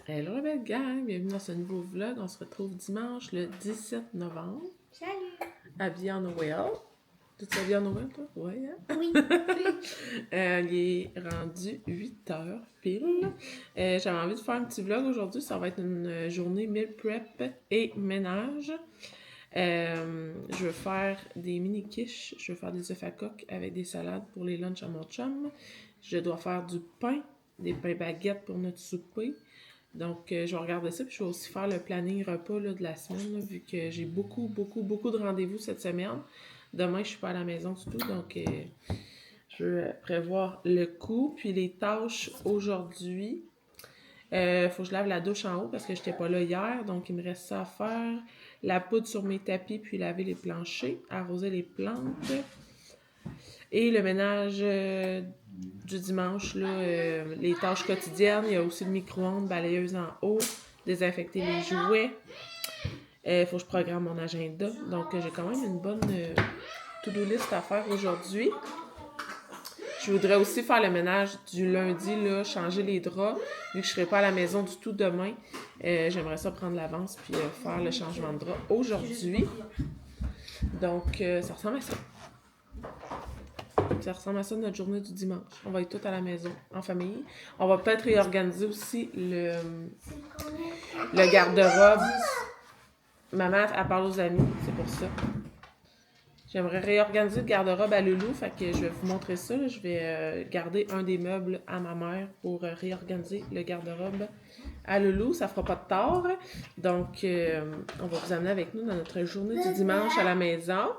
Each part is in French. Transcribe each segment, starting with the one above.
Hello la belle gang, bienvenue dans ce nouveau vlog. On se retrouve dimanche le 17 novembre. Salut! Habillé en Noël. Tu es habillé en Noël toi? Oui, hein? Oui. Il est rendu 8h pile. J'avais envie de faire un petit vlog aujourd'hui. Ça va être une journée meal prep et ménage. Je vais faire des mini quiches. Je vais faire des œufs à coque avec des salades pour les lunchs à mon chum. Je dois faire du pain, des pains baguettes pour notre souper. Donc, je vais regarder ça, puis je vais aussi faire le planning repas là, de la semaine, là, vu que j'ai beaucoup de rendez-vous cette semaine. Demain, je suis pas à la maison du tout, donc je vais prévoir le coup. Puis les tâches aujourd'hui, faut que je lave la douche en haut parce que j'étais pas là hier, donc il me reste ça à faire. La poudre sur mes tapis, puis laver les planchers, arroser les plantes. Et le ménage du dimanche, là, les tâches quotidiennes, il y a aussi le micro-ondes, balayeuse en haut, désinfecter les jouets. Faut que je programme mon agenda. Donc, j'ai quand même une bonne to-do list à faire aujourd'hui. Je voudrais aussi faire le ménage du lundi, là, changer les draps. Vu que je ne serai pas à la maison du tout demain, j'aimerais ça prendre l'avance puis faire le changement de drap aujourd'hui. Donc, ça ressemble à ça. Ça ressemble à ça notre journée du dimanche. On va être tous à la maison, en famille. On va peut-être réorganiser aussi le garde-robe. Maman, elle parle aux amis, c'est pour ça. J'aimerais réorganiser le garde-robe à Loulou, fait que je vais vous montrer ça. Là. Je vais garder un des meubles à ma mère pour réorganiser le garde-robe à Loulou. Ça fera pas de tort. Donc, on va vous amener avec nous dans notre journée du dimanche à la maison.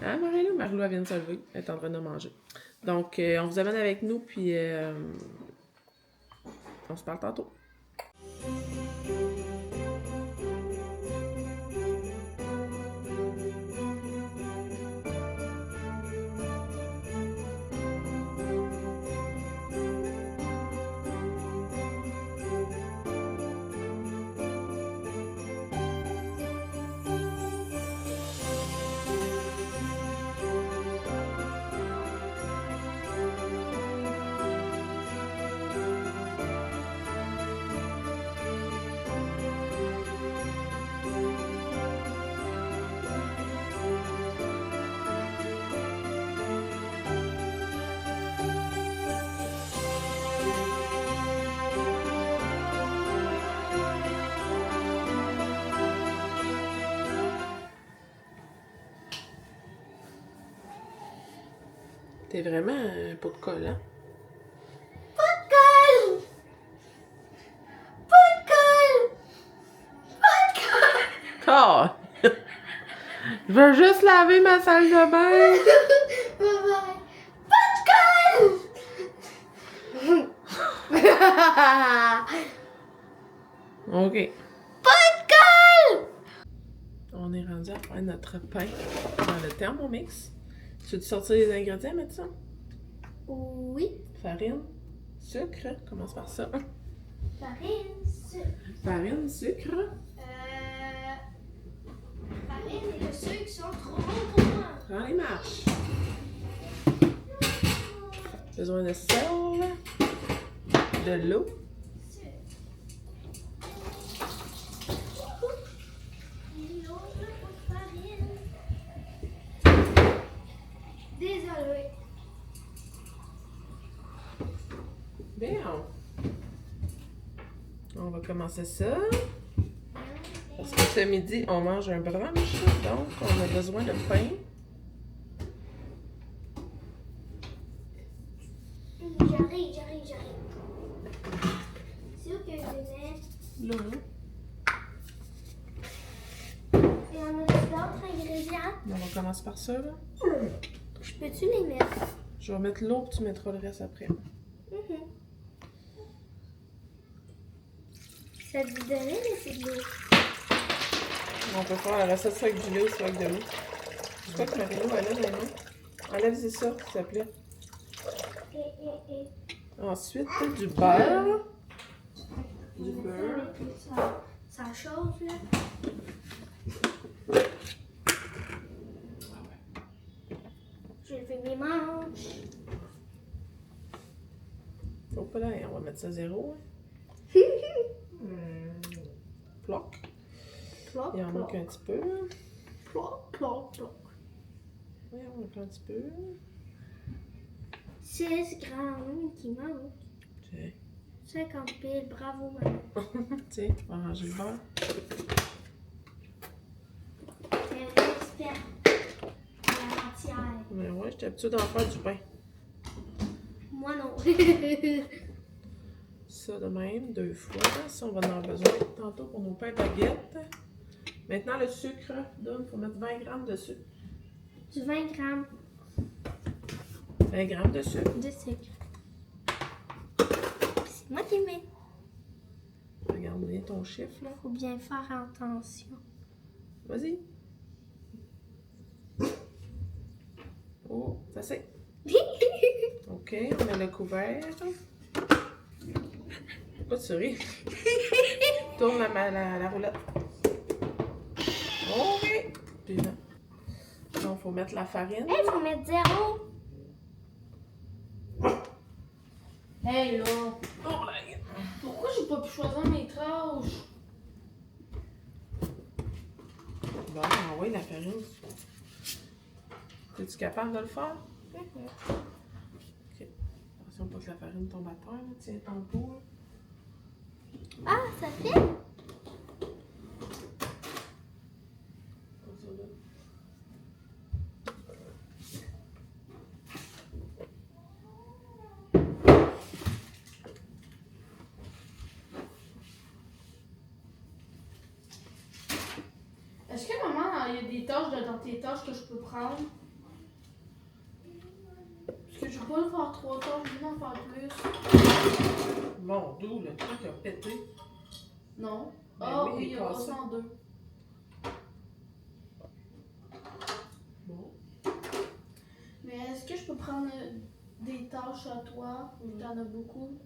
Ah, Marilou, elle vient de se lever. Elle est en train de manger. Donc, on vous amène avec nous, puis on se parle tantôt. T'es vraiment un pot de colle, hein? Pas de colle! Pas de colle! Pas de colle! Oh! Je veux juste laver ma salle de bain! Bye-bye! Pas de colle! OK. Pas de colle! On est rendu à faire notre pain dans le Thermomix. Tu veux sortir les ingrédients, mettre ça? Oui. Farine, sucre, commence par ça. Farine, sucre. Farine, sucre. Farine et le sucre sont trop bons pour moi. Prends les marches. Besoin de sel, de l'eau. Désolée. Bien. On va commencer ça. Parce que ce midi, on mange un brunch, donc on a besoin de pain. J'arrive. C'est où que je mets? L'eau. Et on a d'autres ingrédients? On va commencer par ça, là. Je peux-tu les mettre? Je vais mettre l'eau, puis tu mettras le reste après. Ça te dit donner, mais c'est de l'eau. On peut faire la recette soit avec du lait ou soit avec de l'eau. Je crois que Marilou, enlève la main. Enlève ça, s'il te plaît. Ensuite, du beurre. Du beurre. Ça chauffe, là. Je fais mes manches. Oh. pas là. On va mettre ça 0. Ploc. Ploc, Il en manque un petit peu. ploc, ploc, ploc. Oui, on manque un petit peu. 6 grammes qui manquent. Tiens. 50 piles, bravo maman. Tiens, tu vas ranger le beurre. T'es un expert en la matière. Mais ouais, j'étais habituée d'en faire du pain. Moi non. Ça de même, 2 fois. Ça, on va en avoir besoin tantôt pour nos pains baguettes. Maintenant, le sucre. Il faut mettre 20 grammes de sucre. Du 20 grammes 20 grammes de sucre. de sucre. C'est moi qui mets. Regarde bien ton chiffre, là. Faut bien faire attention. Vas-y. Oh, ça c'est. OK, on met le couvert. Pourquoi tu ris? Tourne la roulette. OK. Puis là, donc, il faut mettre la farine. Hey, faut mettre 0. Hey là, Oh là! pourquoi j'ai pas pu choisir mes tranches? Bon, oui, la farine. Es-tu capable de le faire? OK. Attention pas que la farine tombe à terre. Là. Tiens ton pot. Ah, ça fait? Est-ce que maman, il y a des tâches dans tes tâches que je peux prendre? Parce que je veux pas le faire 3 tâches, je veux en faire plus. Bon, d'où le truc a pété? Non. Ben Ah oui, oui, il il y est a cassé. passé en 2. Bon. Mais est-ce que je peux prendre des tâches à toi? T'en as beaucoup.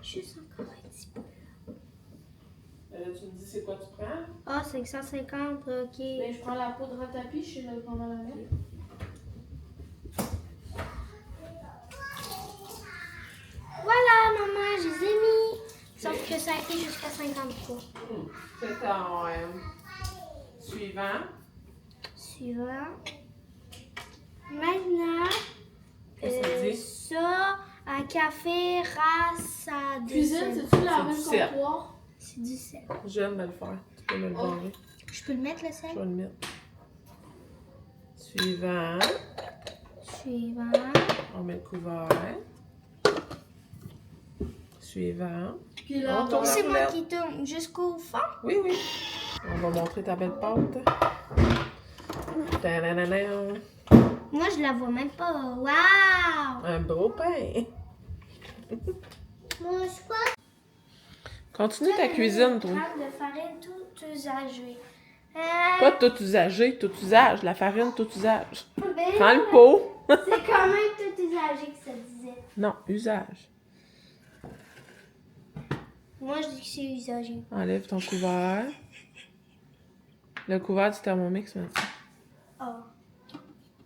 Juste encore un petit peu. Tu me dis c'est quoi tu prends? Ah, 550, ok. Ben, je prends la poudre à tapis, je sais là comment la mettre. Voilà, maman, je les ai mis. Sauf que ça a été jusqu'à 53. C'est ton suivant. Suivant. Maintenant, Qu'est-ce que ça dit? ça, un café, race à Cuisine, dessin. c'est-tu la C'est même 17. comptoir? C'est du sel. J'aime me le faire. Tu peux me le Oh. barrer. Je peux le mettre, le Je sel? vais le mettre. Suivant. Suivant. On met le couvert. Suivant. Puis là, On tourne la C'est moi roulette. qui tourne jusqu'au fond. Oui, oui. On va montrer ta belle pâte. Ta-da-da-da. Moi, je la vois même pas. Waouh! Un beau pain. Moi, je crois Continue ta cuisine, toi. de farine tout usagée. Pas tout usagé, tout usage. La farine, tout usage. Ben, Prends le pot. c'est quand même tout usagé que ça disait. Non, usage. Moi, je dis que c'est usagé. Enlève ton couvert. Le couvert du Thermomix, maintenant. Oh.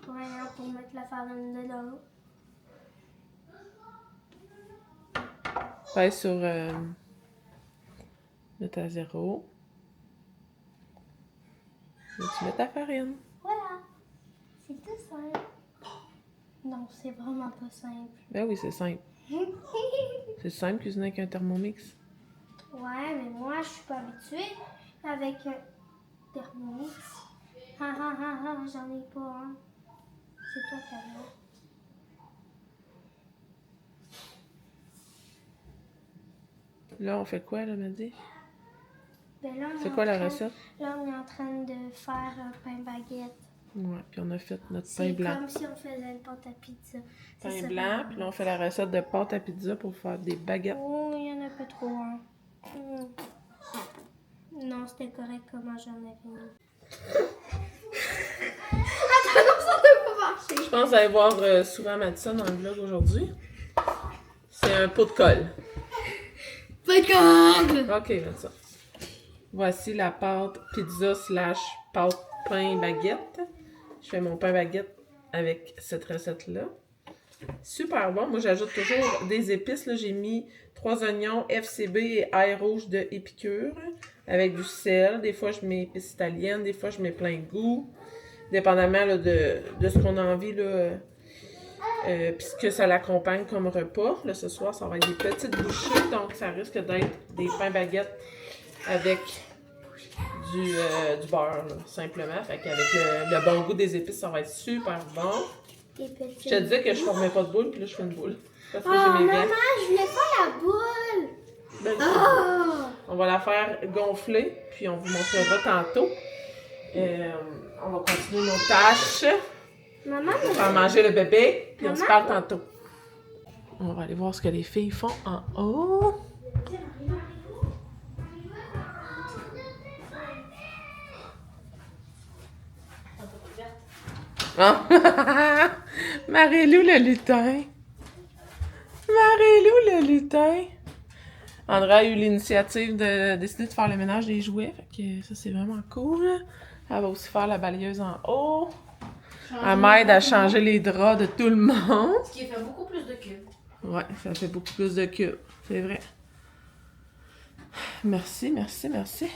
Voyons, pour mettre la farine dedans. Pèse sur... Mettre à 0. Et tu mets ta farine. Voilà. C'est tout simple. Non, c'est vraiment pas simple. Ben oui, c'est simple. C'est simple cuisiner avec un Thermomix. Ouais, mais moi, je suis pas habituée avec un thermomix. J'en ai pas un. C'est toi qui en as. Là, on fait quoi, là, Maddy? Ben là, on est C'est en quoi la train- recette? Là, on est en train de faire un pain baguette. Ouais, puis on a fait notre pain C'est blanc. comme si on faisait une pâte à pizza. Ça Pain serait- blanc, puis là, on fait la recette de pâte à pizza pour faire des baguettes. Oh, il y en a pas trop, hein. Non, c'était correct comment j'en avais mis. Attends, non, ça ne peut pas marcher. Je pense que vous allez voir souvent Madison dans le vlog aujourd'hui. C'est un pot de colle. Pas de OK, Madison. Voici la pâte pizza / pâte pain baguette. Je fais mon pain baguette avec cette recette-là. Super bon. Moi, j'ajoute toujours des épices. Là, j'ai mis 3 oignons, FCB et ail rouge de Épicure avec du sel. Des fois, je mets épices italiennes. Des fois, je mets plein de goût. Dépendamment là, de ce qu'on a envie. Puis que ça l'accompagne comme repas. Là, ce soir, ça va être des petites bouchées. Donc, ça risque d'être des pains baguettes avec du beurre, là, simplement. Fait qu'avec le bon goût des épices, ça va être super bon. Je te disais que je formais pas de boule, puis là, je fais une boule. Parce que Oh, j'ai mes maman, gants. je voulais pas la boule. Ben, Oh! on va la faire gonfler, puis on vous montrera tantôt. On va continuer nos tâches. Maman, On va manger le bébé, puis on se Maman? parle tantôt. On va aller voir ce que les filles font en haut. Ah. Marie-Lou le lutin. Marie-Lou le lutin. André a eu l'initiative de décider de faire le ménage des jouets. Fait que ça, c'est vraiment cool. Elle va aussi faire la balayeuse en haut. Elle m'aide à changer les draps de tout le monde. Ce qui fait beaucoup plus de cubes. Ouais, ça fait beaucoup plus de cubes. C'est vrai. Merci, merci, merci.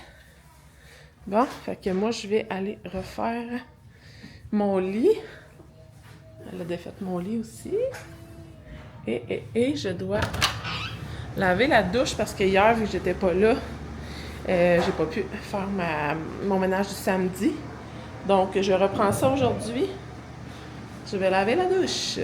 Bon, fait que moi, je vais aller refaire mon lit. Elle a défait mon lit aussi. Et je dois laver la douche parce que hier, vu que j'étais pas là, j'ai pas pu faire mon ménage du samedi. Donc, je reprends ça aujourd'hui. Je vais laver la douche.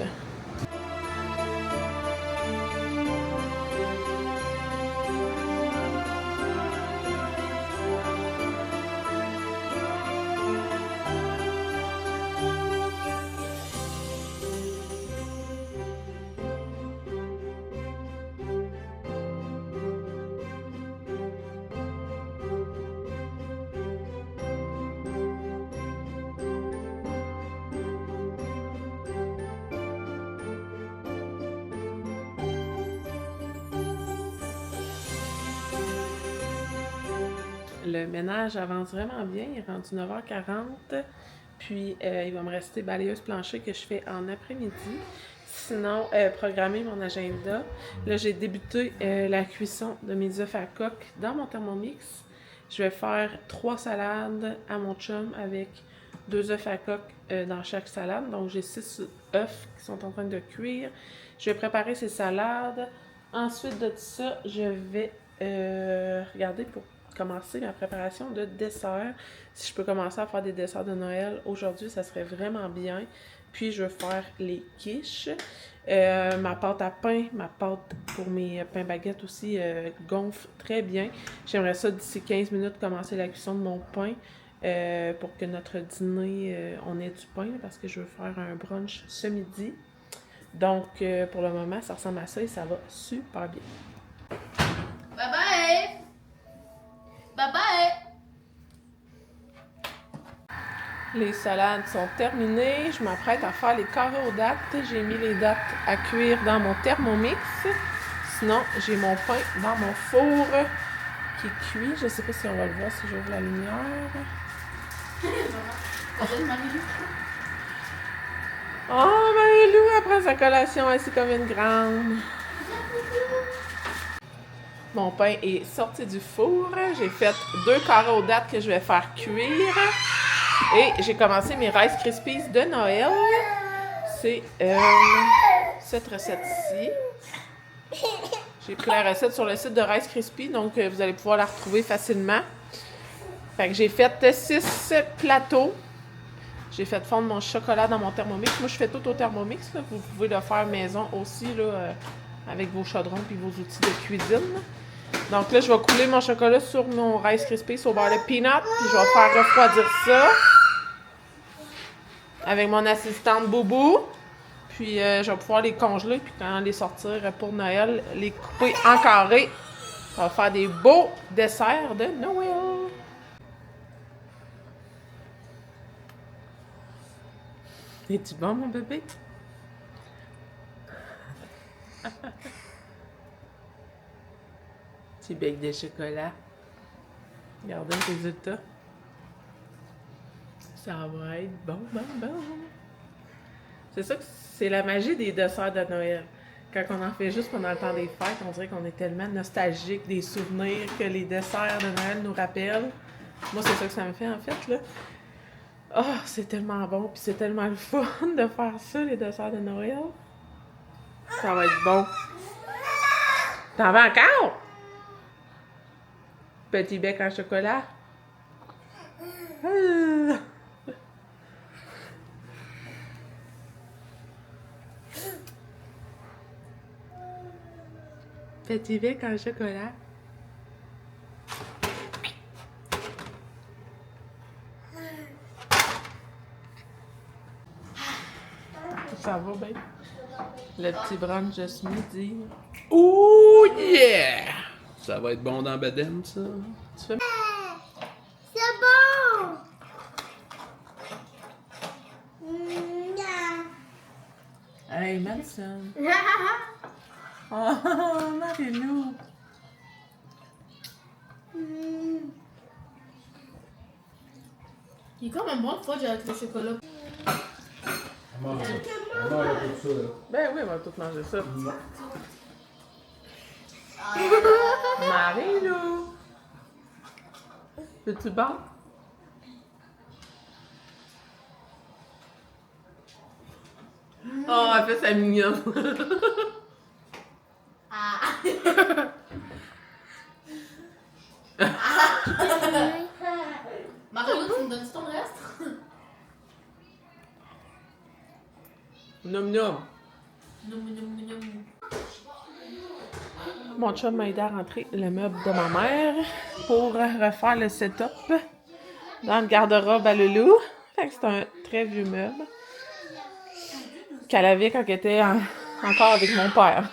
Le ménage avance vraiment bien. Il est rendu 9h40. Puis, il va me rester balayeuse plancher que je fais en après-midi. Sinon, programmer mon agenda. Là, j'ai débuté la cuisson de mes œufs à coque dans mon Thermomix. Je vais faire 3 salades à mon chum avec 2 œufs à coque dans chaque salade. Donc, j'ai 6 œufs qui sont en train de cuire. Je vais préparer ces salades. Ensuite de ça, je vais regarder pour commencer ma préparation de dessert. Si je peux commencer à faire des desserts de Noël aujourd'hui, ça serait vraiment bien. Puis je vais faire les quiches. Ma pâte à pain, ma pâte pour mes pains baguettes aussi gonfle très bien. J'aimerais ça d'ici 15 minutes commencer la cuisson de mon pain pour que notre dîner, on ait du pain parce que je veux faire un brunch ce midi. Donc pour le moment, ça ressemble à ça et ça va super bien. Bye bye! Bye bye! Les salades sont terminées. Je m'apprête à faire les carrés aux dattes. J'ai mis les dattes à cuire dans mon Thermomix. Sinon, j'ai mon pain dans mon four qui cuit. Je ne sais pas si on va le voir si j'ouvre la lumière. Oh, Marie-Lou, elle prend sa collation ainsi comme une grande. Mon pain est sorti du four. J'ai fait 2 carrés aux dattes que je vais faire cuire. Et j'ai commencé mes Rice Krispies de Noël. C'est cette recette-ci. J'ai pris la recette sur le site de Rice Krispies, donc vous allez pouvoir la retrouver facilement. Fait que j'ai fait 6 plateaux. J'ai fait fondre mon chocolat dans mon Thermomix. Moi, je fais tout au Thermomix. Là. Vous pouvez le faire maison aussi, là, avec vos chaudrons et vos outils de cuisine. Donc là, je vais couler mon chocolat sur mon Rice Krispies au beurre de peanut. Puis je vais faire refroidir ça avec mon assistante Boubou. Puis je vais pouvoir les congeler. Puis quand les sortir pour Noël, les couper en carré. Ça va faire des beaux desserts de Noël. Es-tu bon, mon bébé? Petit bec de chocolat. Regardez le résultat. Ça va être bon, bon, bon. C'est ça que c'est la magie des desserts de Noël. Quand on en fait juste pendant le temps des fêtes, on dirait qu'on est tellement nostalgique des souvenirs que les desserts de Noël nous rappellent. Moi, c'est ça que ça me fait, en fait, là. Oh, c'est tellement bon, puis c'est tellement le fun de faire ça, les desserts de Noël. Ça va être bon. T'en veux encore? Petit bec en chocolat. Ah. Petit bec en chocolat. Ça va bien. Le petit brunch de ce midi. Oh yeah! Ça va être bon dans Baden, ça. Tu fais... C'est bon! Hey, Madison. Oh, Marie-Lou. Il est quand même bon le fudge avec le chocolat. Maman, on a tout ça, là. Ben oui, on va tout manger ça. Marie-Lou. Veux-tu bon? Oh, elle fait sa mignonne. Mario, tu me donnes ton reste? Noum noum. Mon chum m'a aidé à rentrer le meuble de ma mère pour refaire le setup dans le garde-robe à Loulou. Fait que c'est un très vieux meuble qu'elle avait quand elle était encore avec mon père.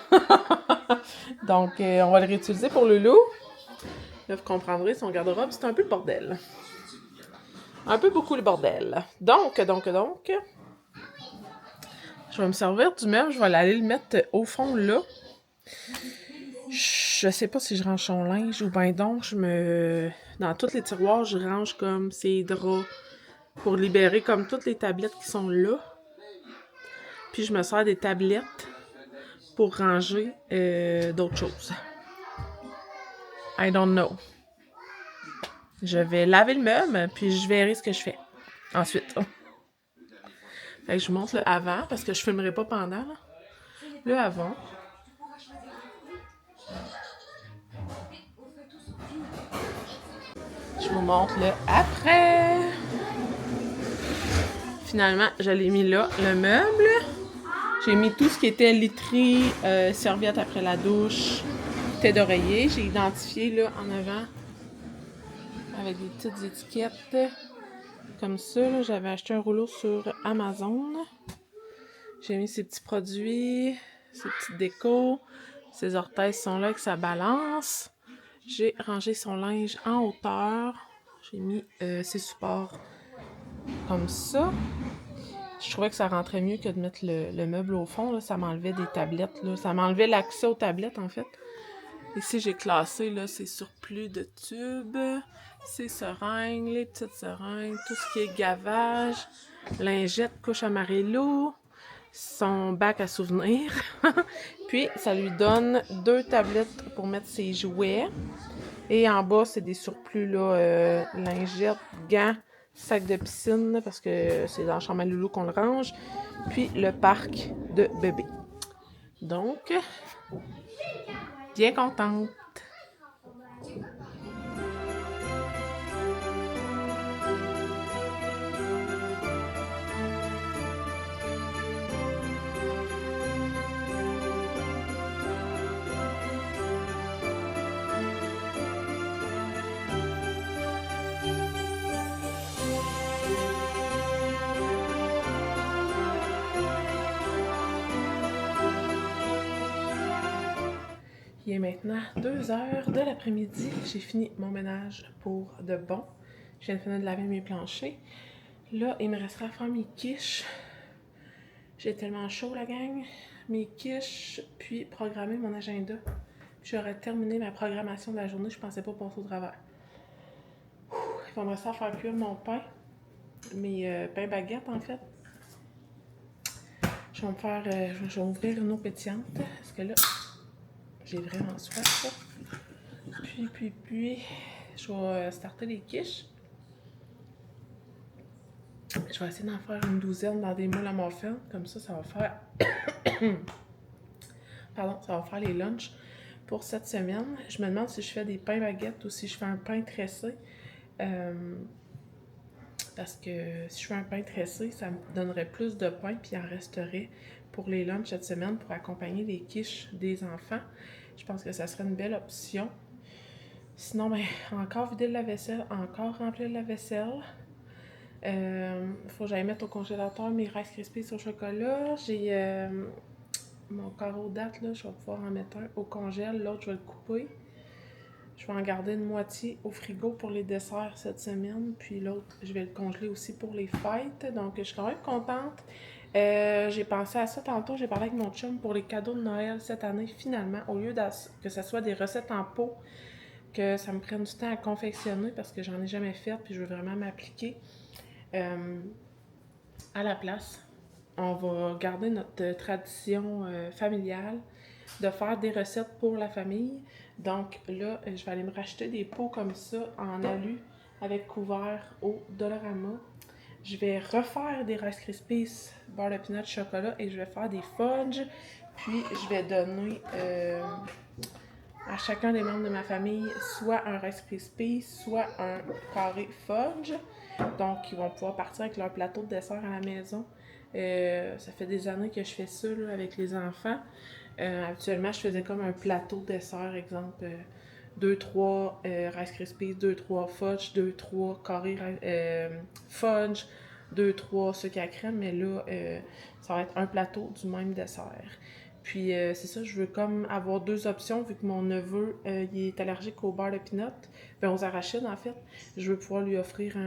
Donc, on va le réutiliser pour Loulou. Là, vous comprendrez, son garde-robe, c'est un peu le bordel. Un peu beaucoup le bordel. Donc, je vais me servir du meuble, je vais aller le mettre au fond là. Je sais pas si je range son linge ou ben donc dans tous les tiroirs, je range comme ses draps pour libérer comme toutes les tablettes qui sont là. Puis je me sers des tablettes pour ranger d'autres choses. I don't know. Je vais laver le meuble, puis je verrai ce que je fais ensuite. Fait que je vous montre le avant, parce que je filmerai pas pendant. Là. Le avant. Je vous montre le après. Finalement, je l'ai mis là, le meuble. J'ai mis tout ce qui était literie, serviette après la douche, tête d'oreiller. J'ai identifié là en avant avec des petites étiquettes comme ça. Là. J'avais acheté un rouleau sur Amazon. J'ai mis ces petits produits, ces petites décos. Ses orteils sont là avec sa balance. J'ai rangé son linge en hauteur. J'ai mis ses supports comme ça. Je trouvais que ça rentrait mieux que de mettre le meuble au fond. Là. Ça m'enlevait des tablettes. Là. Ça m'enlevait l'accès aux tablettes, en fait. Ici, j'ai classé là, ses surplus de tubes, ses seringues, les petites seringues, tout ce qui est gavage, lingette, couche à Marie-Lou, son bac à souvenirs. Puis, ça lui donne 2 tablettes pour mettre ses jouets. Et en bas, c'est des surplus, là, lingettes, gants, sac de piscine, parce que c'est dans la chambre à Loulou qu'on le range. Puis, le parc de bébé. Donc, bien contente. Il est maintenant 2h de l'après-midi. J'ai fini mon ménage pour de bon. Je viens de finir de laver mes planchers. Là, il me restera à faire mes quiches. J'ai tellement chaud, la gang. Mes quiches, puis programmer mon agenda. Puis j'aurais terminé ma programmation de la journée. Je pensais pas passer au travers. Il va me rester à faire cuire mon pain. Mes pains baguettes, en fait. Je vais me faire, je vais ouvrir une eau pétillante, parce que là, j'ai vraiment soif. Puis, je vais starter les quiches. Je vais essayer d'en faire une douzaine dans des moules à muffins. Comme ça va faire... Pardon, ça va faire les lunchs pour cette semaine. Je me demande si je fais des pains baguettes ou si je fais un pain tressé. Parce que si je fais un pain tressé, ça me donnerait plus de pain puis il en resterait pour les lunchs cette semaine pour accompagner les quiches des enfants. Je pense que ça serait une belle option. Sinon, ben, encore vider la vaisselle, encore remplir la vaisselle. Faut que j'aille mettre au congélateur mes Rice Krispies au chocolat. J'ai mon carreau date, là, je vais pouvoir en mettre un au congèle, l'autre je vais le couper. Je vais en garder une moitié au frigo pour les desserts cette semaine, puis l'autre je vais le congeler aussi pour les fêtes. Donc je suis quand même contente. J'ai pensé à ça tantôt, j'ai parlé avec mon chum pour les cadeaux de Noël cette année finalement, au lieu que ce soit des recettes en pot, que ça me prenne du temps à confectionner parce que j'en ai jamais fait puis je veux vraiment m'appliquer. À la place, on va garder notre tradition familiale de faire des recettes pour la famille. Donc là, je vais aller me racheter des pots comme ça en alu avec couvert au Dollarama. Je vais refaire des Rice Krispies beurre de peanut chocolat et je vais faire des fudge. Puis je vais donner à chacun des membres de ma famille soit un Rice Krispies, soit un carré fudge. Donc, ils vont pouvoir partir avec leur plateau de dessert à la maison. Ça fait des années que je fais ça là, avec les enfants. Habituellement, je faisais comme un plateau de dessert, exemple 2-3 Rice Krispies, 2-3 fudge, 2-3 carré fudge, 2-3 sucre à crème. Mais là, ça va être un plateau du même dessert. Puis c'est ça, je veux comme avoir deux options vu que mon neveu il est allergique au beurre de peanut, ben aux arachides en fait. Je veux pouvoir lui offrir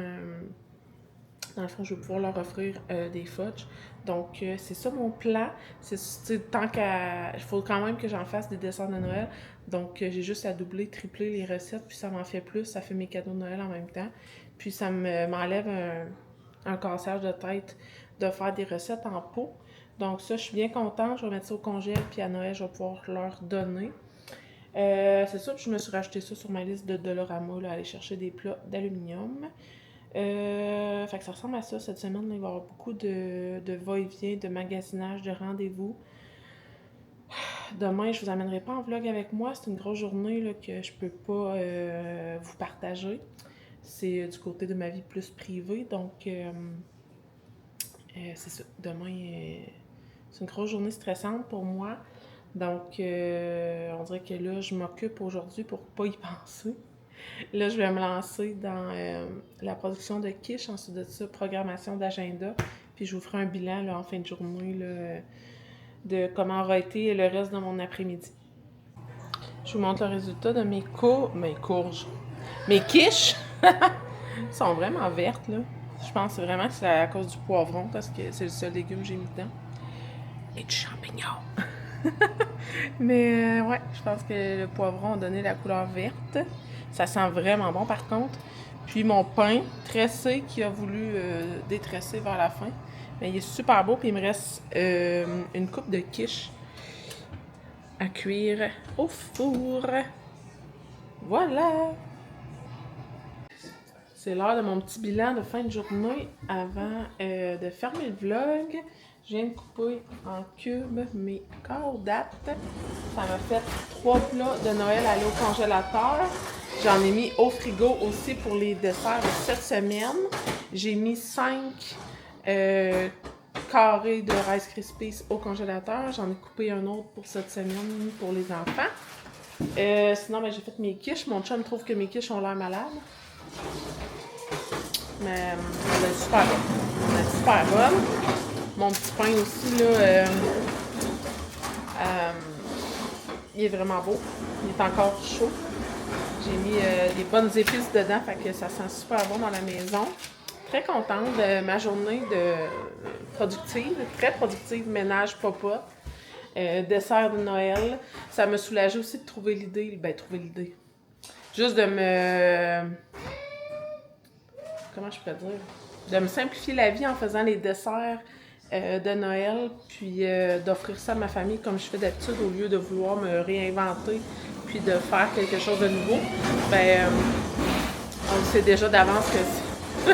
dans le fond, je veux pouvoir leur offrir des fudge. Donc c'est ça mon plan. C'est tant qu'à. Il faut quand même que j'en fasse des desserts de Noël. Donc j'ai juste à doubler, tripler les recettes, puis ça m'en fait plus, ça fait mes cadeaux de Noël en même temps. Puis ça m'enlève un cassage de tête de faire des recettes en pot. Donc ça, je suis bien contente. Je vais mettre ça au congèle, puis à Noël, je vais pouvoir leur donner. C'est ça, puis je me suis racheté ça sur ma liste de Dollarama, là, aller chercher des plats d'aluminium. Fait que ça ressemble à ça cette semaine. Là, il va y avoir beaucoup de va-et-vient, de magasinage, de rendez-vous. Demain, je vous amènerai pas en vlog avec moi. C'est une grosse journée là, que je peux pas vous partager. C'est du côté de ma vie plus privée. Donc, c'est ça. Demain, c'est une grosse journée stressante pour moi. Donc, on dirait que là, je m'occupe aujourd'hui pour pas y penser. Là, je vais me lancer dans la production de quiche, ensuite de ça, programmation d'agenda. Puis je vous ferai un bilan là, en fin de journée là, de comment aura été le reste de mon après-midi. Je vous montre le résultat de mes courges. Mes quiches sont vraiment vertes, là. Je pense vraiment que c'est à cause du poivron, parce que c'est le seul légume que j'ai mis dedans. Et du champignon. Mais ouais, je pense que le poivron a donné la couleur verte. Ça sent vraiment bon par contre. Puis mon pain tressé qui a voulu détresser vers la fin. Mais il est super beau. Puis il me reste une coupe de quiche à cuire au four. Voilà! C'est l'heure de mon petit bilan de fin de journée avant de fermer le vlog. Je viens de couper en cubes mes courgettes. Ça m'a fait 3 plats de Noël à aller au congélateur. J'en ai mis au frigo aussi pour les desserts de cette semaine. J'ai mis 5 carrés de Rice Krispies au congélateur. J'en ai coupé un autre pour cette semaine pour les enfants. Sinon, ben, j'ai fait mes quiches. Mon chum trouve que mes quiches ont l'air malades. Mais elle est super bonne. Elle est super bonne. Mon petit pain aussi, là, il est vraiment beau. Il est encore chaud. J'ai mis des bonnes épices dedans, fait que ça sent super bon dans la maison. Très contente de ma journée productive, très productive, ménage papa, dessert de Noël. Ça m'a soulagé aussi de trouver l'idée. Juste de me... Comment je pourrais dire? De me simplifier la vie en faisant les desserts de Noël, puis d'offrir ça à ma famille comme je fais d'habitude au lieu de vouloir me réinventer puis de faire quelque chose de nouveau. Ben, on le sait déjà d'avance que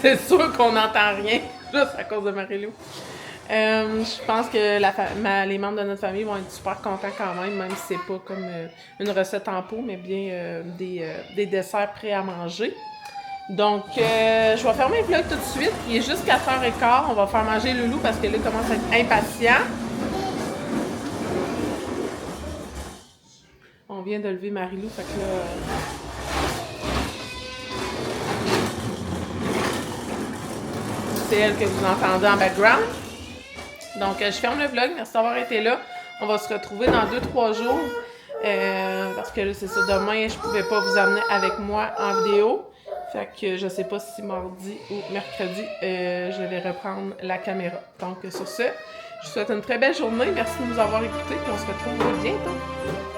c'est sûr qu'on n'entend rien juste à cause de Marie-Lou. Je pense que les membres de notre famille vont être super contents quand même si c'est pas comme une recette en pot, mais bien des desserts prêts à manger. Donc, je vais fermer le vlog tout de suite. Il est juste 4h15. On va faire manger Loulou parce que là, il commence à être impatient. On vient de lever Marie-Lou, fait que là... c'est elle que vous entendez en background. Donc, je ferme le vlog. Merci d'avoir été là. On va se retrouver dans 2-3 jours. Parce que là, c'est ça. Demain, je pouvais pas vous amener avec moi en vidéo. Fait que je sais pas si mardi ou mercredi, je vais reprendre la caméra. Donc, sur ce, je vous souhaite une très belle journée. Merci de nous avoir écoutés. Puis on se retrouve bientôt.